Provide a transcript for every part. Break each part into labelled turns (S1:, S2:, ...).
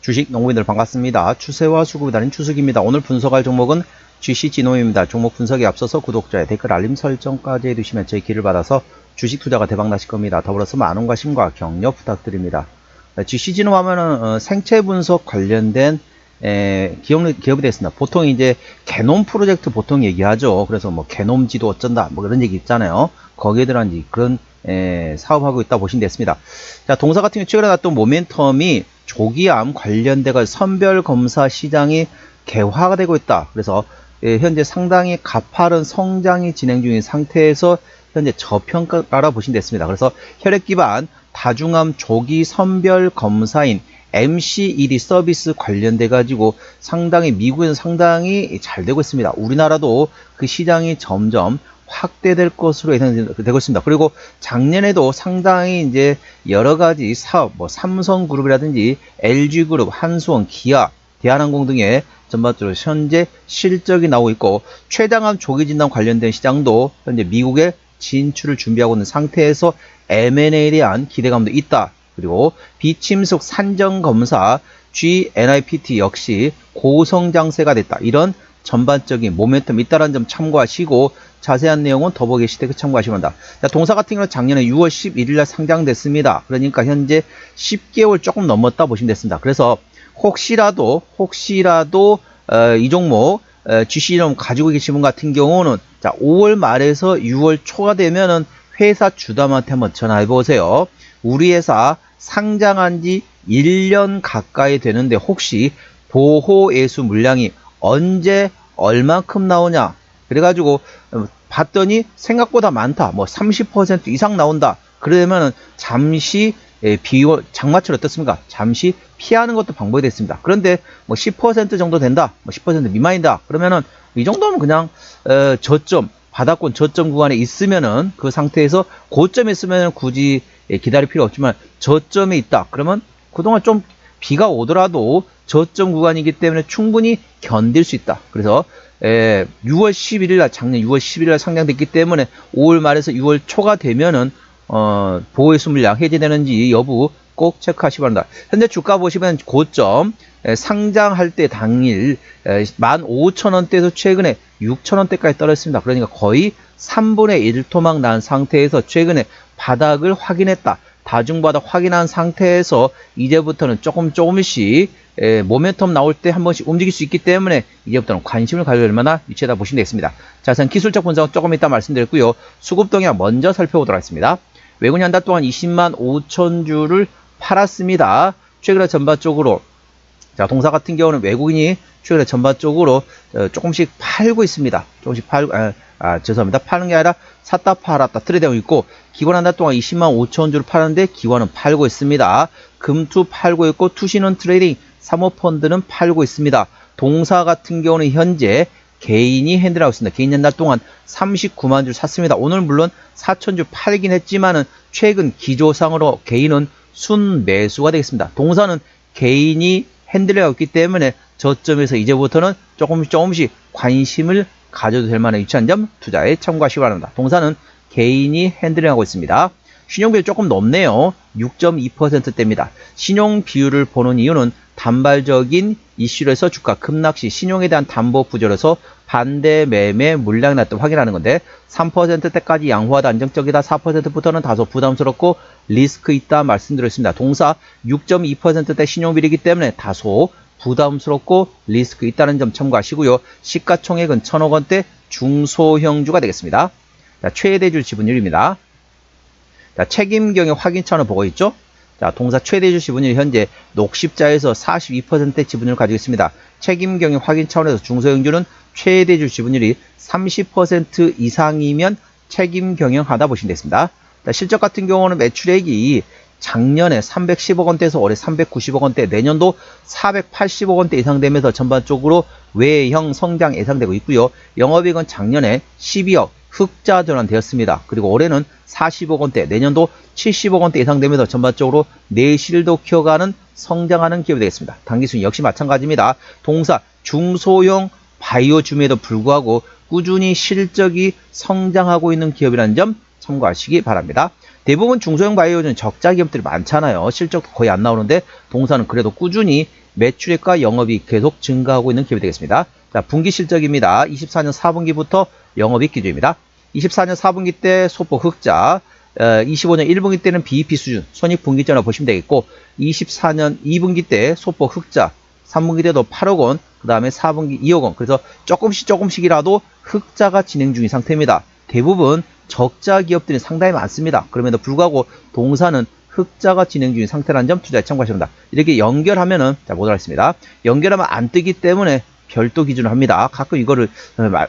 S1: 주식 농부인들 반갑습니다. 추세와 수급이 달린 추석입니다. 오늘 분석할 종목은 GCG노입니다. 종목 분석에 앞서서 구독자의 댓글 알림 설정까지 해두시면 제 길을 받아서 주식 투자가 대박나실 겁니다. 더불어서 많은 관심과 격려 부탁드립니다. GCG노 하면은 생체 분석 관련된 기업이 됐습니다. 보통 이제 게놈 프로젝트 보통 얘기하죠. 그래서 뭐 게놈지도 어쩐다 뭐 그런 얘기 있잖아요. 거기에 대한 그런 사업하고 있다 보시면 됐습니다. 자, 동사 같은 경우 최근에 나왔던 모멘텀이 조기암 관련돼가 선별 검사 시장이 개화가 되고 있다. 그래서 현재 상당히 가파른 성장이 진행 중인 상태에서 현재 저평가라 보시면 됐습니다. 그래서 혈액 기반 다중암 조기 선별 검사인 MCED 서비스 관련돼 가지고 상당히 미국에서 상당히 잘 되고 있습니다. 우리나라도 그 시장이 점점 확대될 것으로 예상되고 있습니다. 그리고 작년에도 상당히 이제 여러 가지 사업, 뭐 삼성그룹이라든지 LG그룹, 한수원, 기아, 대한항공 등의 전반적으로 현재 실적이 나오고 있고, 췌장암 조기 진단 관련된 시장도 현재 미국에 진출을 준비하고 있는 상태에서 M&A에 대한 기대감도 있다. 그리고 비침속 산정검사 GNIPT 역시 고성장세가 됐다. 이런 전반적인 모멘텀이 있다는 점 참고하시고, 자세한 내용은 더보기시대에 참고하시면 합니다. 자, 동사 같은 경우는 작년에 6월 11일 날 상장됐습니다. 그러니까 현재 10개월 조금 넘었다 보시면 됐습니다. 그래서 혹시라도 이 종목 GCnom 가지고 계신 분 같은 경우는 자, 5월 말에서 6월 초가 되면은 회사 주담한테 한번 전화해 보세요. 우리 회사 상장한 지 1년 가까이 되는데 혹시 보호예수 물량이 언제 얼만큼 나오냐, 그래가지고 봤더니 생각보다 많다, 뭐 30% 이상 나온다, 그러면은 잠시 장마철 어떻습니까? 잠시 피하는 것도 방법이 됐습니다. 그런데 뭐 10% 정도 된다, 뭐 10% 미만이다, 그러면은 이 정도는 그냥 저점, 바닥권 저점 구간에 있으면은 그 상태에서 고점에 있으면 굳이 기다릴 필요 없지만 저점에 있다 그러면 그동안 좀 비가 오더라도 저점 구간이기 때문에 충분히 견딜 수 있다. 그래서 6월 11일 날, 작년 6월 11일 날 상장됐기 때문에 5월 말에서 6월 초가 되면은 보호예수 물량 해제되는지 여부 꼭 체크하시기 바랍니다. 현재 주가 보시면 고점 상장할 때 당일 15,000원대에서 최근에 6,000원대까지 떨어졌습니다. 그러니까 거의 3분의 1 토막 난 상태에서 최근에 바닥을 확인했다. 다중바닥 확인한 상태에서 이제부터는 조금씩 모멘텀 나올 때 한 번씩 움직일 수 있기 때문에 이제부터는 관심을 가져야 될 만한 위치에다 보시면 되겠습니다. 자세한 기술적 분석은 조금 이따 말씀드렸고요. 수급 동향 먼저 살펴보도록 하겠습니다. 외국인이 한 달 동안 20만 5천 주를 팔았습니다. 최근에 전반적으로 자, 동사 같은 경우는 외국인이 최근에 전반적으로 조금씩 팔고 있습니다. 조금씩 팔고, 죄송합니다. 파는 게 아니라 샀다 팔았다 트레이드하고 있고, 기관 한 달 동안 20만 5천 주를 파는데 기관은 팔고 있습니다. 금투 팔고 있고, 투신은 트레이딩, 사모펀드는 팔고 있습니다. 동사 같은 경우는 현재 개인이 핸들하고 있습니다. 개인 한 달 동안 39만 주를 샀습니다. 오늘 물론 4천 주 팔긴 했지만은 최근 기조상으로 개인은 순매수가 되겠습니다. 동사는 개인이 핸들하고 있기 때문에 저점에서 이제부터는 조금씩 관심을 가져도 될 만한 위치한 점 투자에 참고하시기 바랍니다. 동사는 개인이 핸들하고 있습니다. 신용 비율 조금 높네요. 6.2%대입니다. 신용 비율을 보는 이유는 단발적인 이슈로 해서 주가 급락시 신용에 대한 담보 부족에서 반대 매매 물량이 났다고 확인하는 건데, 3%대까지 양호하다 안정적이다, 4%부터는 다소 부담스럽고 리스크 있다 말씀드렸습니다. 동사 6.2%대 신용비율이기 때문에 다소 부담스럽고 리스크 있다는 점 참고하시고요. 시가총액은 1,000억 원대 중소형주가 되겠습니다. 자, 최대주 지분율입니다. 자, 책임경영 확인 차원을 보고 있죠. 자, 동사 최대주 지분율이 현재 녹십자에서 42%의 지분율을 가지고 있습니다. 책임경영 확인 차원에서 중소형주는 최대주 지분율이 30% 이상이면 책임경영하다 보시면 되겠습니다. 자, 실적 같은 경우는 매출액이 작년에 310억 원대에서 올해 390억 원대, 내년도 480억 원대 이상 되면서 전반적으로 외형 성장 예상되고 있고요. 영업이익은 작년에 12억 흑자 전환되었습니다. 그리고 올해는 40억 원대, 내년도 70억 원대 예상 되면서 전반적으로 내실도 키워가는 성장하는 기업이 되겠습니다. 당기순위 역시 마찬가지입니다. 동사 중소형 바이오 줌에도 불구하고 꾸준히 실적이 성장하고 있는 기업이라는 점 참고하시기 바랍니다. 대부분 중소형 바이오는 적자 기업들이 많잖아요. 실적도 거의 안 나오는데 동사는 그래도 꾸준히 매출액과 영업이익 계속 증가하고 있는 기업이 되겠습니다. 자, 분기 실적입니다. 24년 4분기부터 영업이익 기준입니다. 24년 4분기 때 소폭 흑자, 25년 1분기 때는 BEP 수준, 손익분기점이라고 보시면 되겠고, 24년 2분기 때 소폭 흑자, 3분기 때도 8억 원, 그 다음에 4분기 2억 원. 그래서 조금씩이라도 흑자가 진행 중인 상태입니다. 대부분 적자 기업들이 상당히 많습니다. 그럼에도 불구하고 동사는 흑자가 진행 중인 상태라는 점 투자에 참고하시면 됩니다. 이렇게 연결하면은, 자, 보도록 하겠습니다. 연결하면 안 뜨기 때문에 별도 기준을 합니다. 가끔 이거를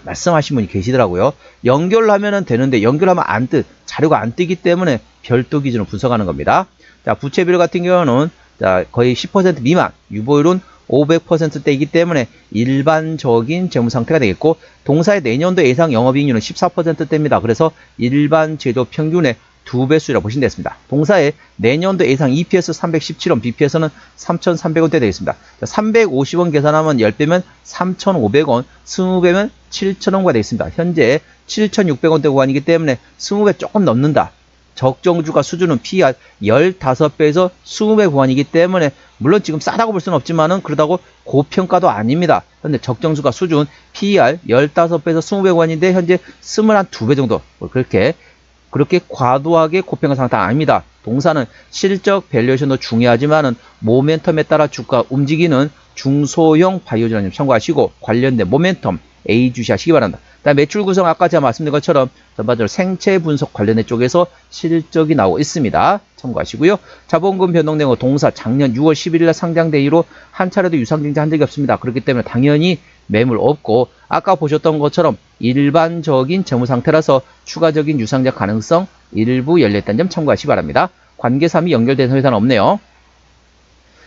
S1: 말씀하신 분이 계시더라고요. 연결하면은 되는데 연결하면 안 자료가 안 뜨기 때문에 별도 기준으로 분석하는 겁니다. 자, 부채 비율 같은 경우는 자, 거의 10% 미만, 유보율은 500%대이기 때문에 일반적인 재무 상태가 되겠고, 동사의 내년도 예상 영업이익률은 14%대입니다. 그래서 일반 제도 평균의 2배수라고 보시면 되겠습니다. 동사의 내년도 예상 EPS 317원, BPS는 3,300원대 되겠습니다. 350원 계산하면 10배면 3,500원, 20배면 7,000원가 되겠습니다. 현재 7,600원대 구간이기 때문에 20배 조금 넘는다. 적정주가 수준은 PER 15배에서 20배 구간이기 때문에 물론 지금 싸다고 볼 수는 없지만은 그렇다고 고평가도 아닙니다. 현재 적정주가 수준 PER 15배에서 20배 구간인데 현재 22배 정도 그렇게 과도하게 고평가 상태 아닙니다. 동사는 실적 밸류에이션도 중요하지만은 모멘텀에 따라 주가 움직이는 중소형 바이오주라는 점 참고하시고 관련된 모멘텀 A 주시하시기 바랍니다. 다음 매출 구성 아까 제가 말씀드린 것처럼 전반적으로 생체 분석 관련된 쪽에서 실적이 나오고 있습니다. 참고하시고요. 자본금 변동 내용 동사 작년 6월 11일 상장된 이후로 한 차례도 유상증자한 적이 없습니다. 그렇기 때문에 당연히 매물 없고 아까 보셨던 것처럼 일반적인 재무 상태라서 추가적인 유상증자 가능성 일부 열려있다는 점 참고하시기 바랍니다. 관계사항이 연결된 회사는 없네요.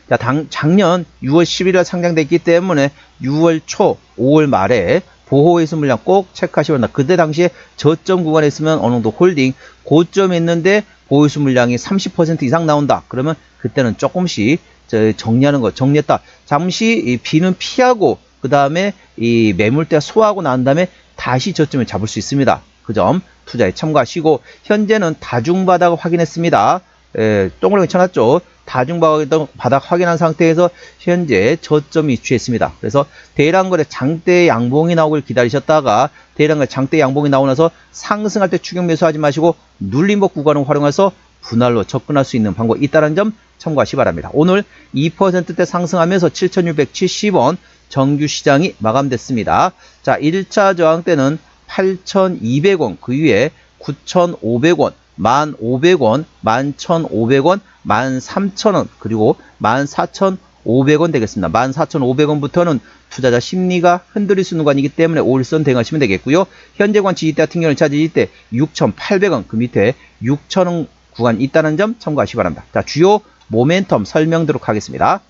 S1: 자, 작년 6월 11일 상장됐기 때문에 6월 초, 5월 말에 보호회수 물량 꼭 체크하시기 바랍니다. 그때 당시에 저점 구간에 있으면 어느 정도 홀딩, 고점에 있는데 보호회수 물량이 30% 이상 나온다. 그러면 그때는 조금씩 정리하는 거, 정리했다. 잠시 이 비는 피하고 그 다음에 이 매물대 소화하고 난 다음에 다시 저점을 잡을 수 있습니다. 그 점 투자에 참고하시고 현재는 다중바닥을 확인했습니다. 동그라미 쳐놨죠. 다중바닥 확인한 상태에서 현재 저점이 취했습니다. 그래서 대량거래 장대 양봉이 나오길 기다리셨다가 대량거래 장대 양봉이 나오고 나서 상승할 때 추격 매수하지 마시고 눌림목 구간을 활용해서 분할로 접근할 수 있는 방법이 있다는 점 참고하시기 바랍니다. 오늘 2%대 상승하면서 7,670원 정규 시장이 마감됐습니다. 자, 1차 저항 때는 8,200원, 그 위에 9,500원, 1,500원, 11,500원, 13,000원, 그리고 14,500원 되겠습니다. 14,500원부터는 투자자 심리가 흔들릴 수 있는 구간이기 때문에 5일선 대응하시면 되겠고요. 현재 관 지지대 같은 경우는 지지대 6,800원, 그 밑에 6,000원 구간이 있다는 점 참고하시기 바랍니다. 자, 주요 모멘텀 설명드리도록 하겠습니다.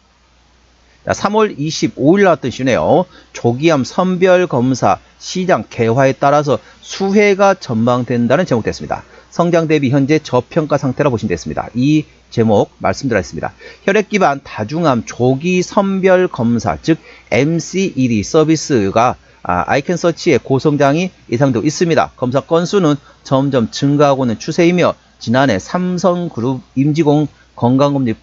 S1: 자, 3월 25일 나왔던 시네요. 조기암 선별 검사 시장 개화에 따라서 수혜가 전망된다는 제목 됐습니다. 성장 대비 현재 저평가 상태라 보시면 됐습니다. 이 제목 말씀드렸습니다. 혈액 기반 다중암 조기 선별 검사, 즉 MCED 서비스가 아이캔서치의 고성장이 예상되고 있습니다. 검사 건수는 점점 증가하고 있는 추세이며 지난해 삼성그룹 임직원 건강검진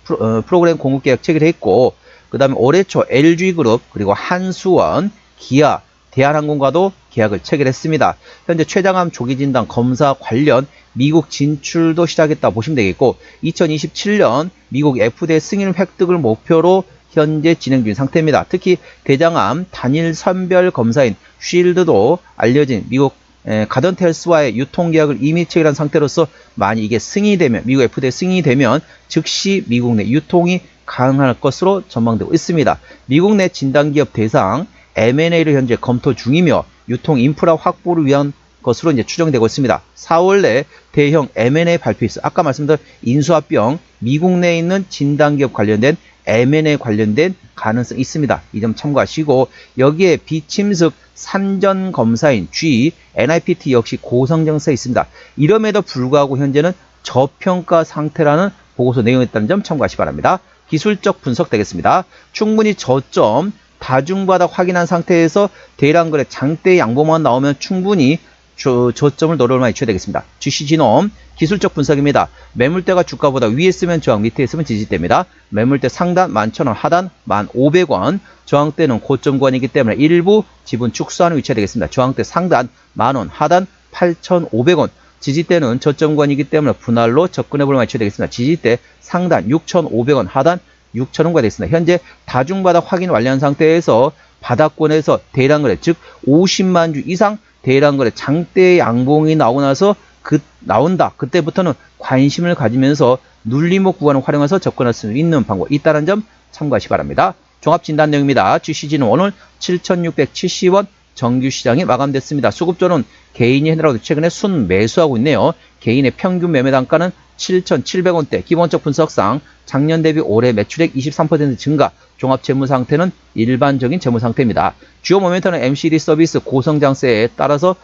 S1: 프로그램 공급 계약 체결했고 그 다음에 올해 초 LG그룹 그리고 한수원, 기아, 대한항공과도 계약을 체결했습니다. 현재 췌장암 조기진단 검사 관련 미국 진출도 시작했다 보시면 되겠고 2027년 미국 FDA 승인 획득을 목표로 현재 진행 중인 상태입니다. 특히 대장암 단일 선별 검사인 쉴드도 알려진 미국 가던텔스와의 유통계약을 이미 체결한 상태로서 만약 이게 승인이 되면 미국 FDA 승인이 되면 즉시 미국 내 유통이 가능할 것으로 전망되고 있습니다. 미국 내 진단기업 대상 M&A를 현재 검토 중이며 유통 인프라 확보를 위한 것으로 이제 추정되고 있습니다. 4월 내 대형 M&A 발표 있어. 아까 말씀드린 인수합병 미국 내에 있는 진단기업 관련된 M&A 관련된 가능성이 있습니다. 이 점 참고하시고 여기에 비침습 산전 검사인 G, NIPT 역시 고성장세 있습니다. 이럼에도 불구하고 현재는 저평가 상태라는 보고서 내용이 있다는 점 참고하시기 바랍니다. 기술적 분석 되겠습니다. 충분히 저점 다중바닥 확인한 상태에서 대량거래 장대 양봉만 나오면 충분히 저점을 노려볼 만해 주셔야 되겠습니다. GC진홈 기술적 분석입니다. 매물대가 주가보다 위에 있으면 저항, 밑에 있으면 지지대입니다. 매물대 상단 11,000원, 하단 1,500원, 저항대는 고점 구간이기 때문에 일부 지분 축소하는 위치가 되겠습니다. 저항대 상단 10,000원, 하단 8,500원, 지지대는 저점 구간이기 때문에 분할로 접근해 볼 만해 주셔야 되겠습니다. 지지대 상단 6,500원, 하단 6,000원가 되겠습니다. 현재 다중바닥 확인 완료한 상태에서 바닥권에서 대량 거래, 즉 50만 주 이상 대량 거래 장대 양봉이 나오고 나서 나온다. 그때부터는 관심을 가지면서 눌림목 구간을 활용해서 접근할 수 있는 방법이 있다는 점 참고하시기 바랍니다. 종합 진단 내용입니다. GCG는 오늘 7,670원 정규 시장이 마감됐습니다. 수급조는 개인이 해내라고 최근에 순 매수하고 있네요. 개인의 평균 매매 단가는 7,700원대. 기본적 분석상 작년 대비 올해 매출액 23% 증가, 종합 재무 상태는 일반적인 재무 상태입니다. 주요 모멘터는 MCD 서비스 고성장세에 따라서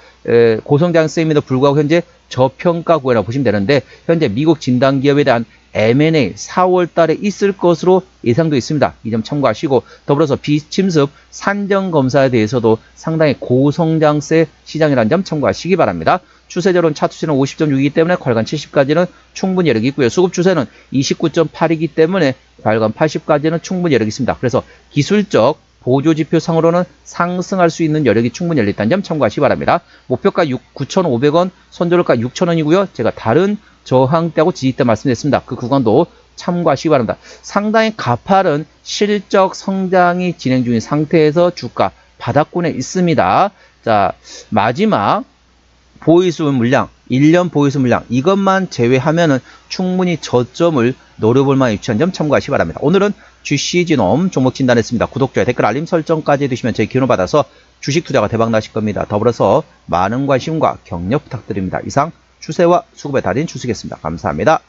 S1: 고성장세임에도 불구하고 현재 저평가 구간이라고 보시면 되는데, 현재 미국 진단 기업에 대한 M&A 4월 달에 있을 것으로 예상도 있습니다. 이 점 참고하시고, 더불어서 비침습 산정 검사에 대해서도 상당히 고성장세 시장이라는 점 참고하시기 바랍니다. 추세적으로는 차트추세는 50.6이기 때문에 괄관 70까지는 충분히 여력이 있고요. 수급 추세는 29.8이기 때문에 괄관 80까지는 충분히 여력이 있습니다. 그래서 기술적 보조지표 상으로는 상승할 수 있는 여력이 충분히 열려있다는 점 참고하시기 바랍니다. 목표가 9,500원, 손절가 6,000원이고요. 제가 다른 저항대하고 지지대 말씀드렸습니다. 그 구간도 참고하시기 바랍니다. 상당히 가파른 실적 성장이 진행 중인 상태에서 주가 바닥권에 있습니다. 자, 마지막 보이수 물량, 1년 보이수 물량, 이것만 제외하면은 충분히 저점을 노려볼 만한 위치한 점 참고하시기 바랍니다. 오늘은 GC진홈 종목 진단했습니다. 구독자 댓글 알림 설정까지 해두시면 저희 기운을 받아서 주식 투자가 대박 나실 겁니다. 더불어서 많은 관심과 격려 부탁드립니다. 이상 추세와 수급의 달인 주식이었습니다. 감사합니다.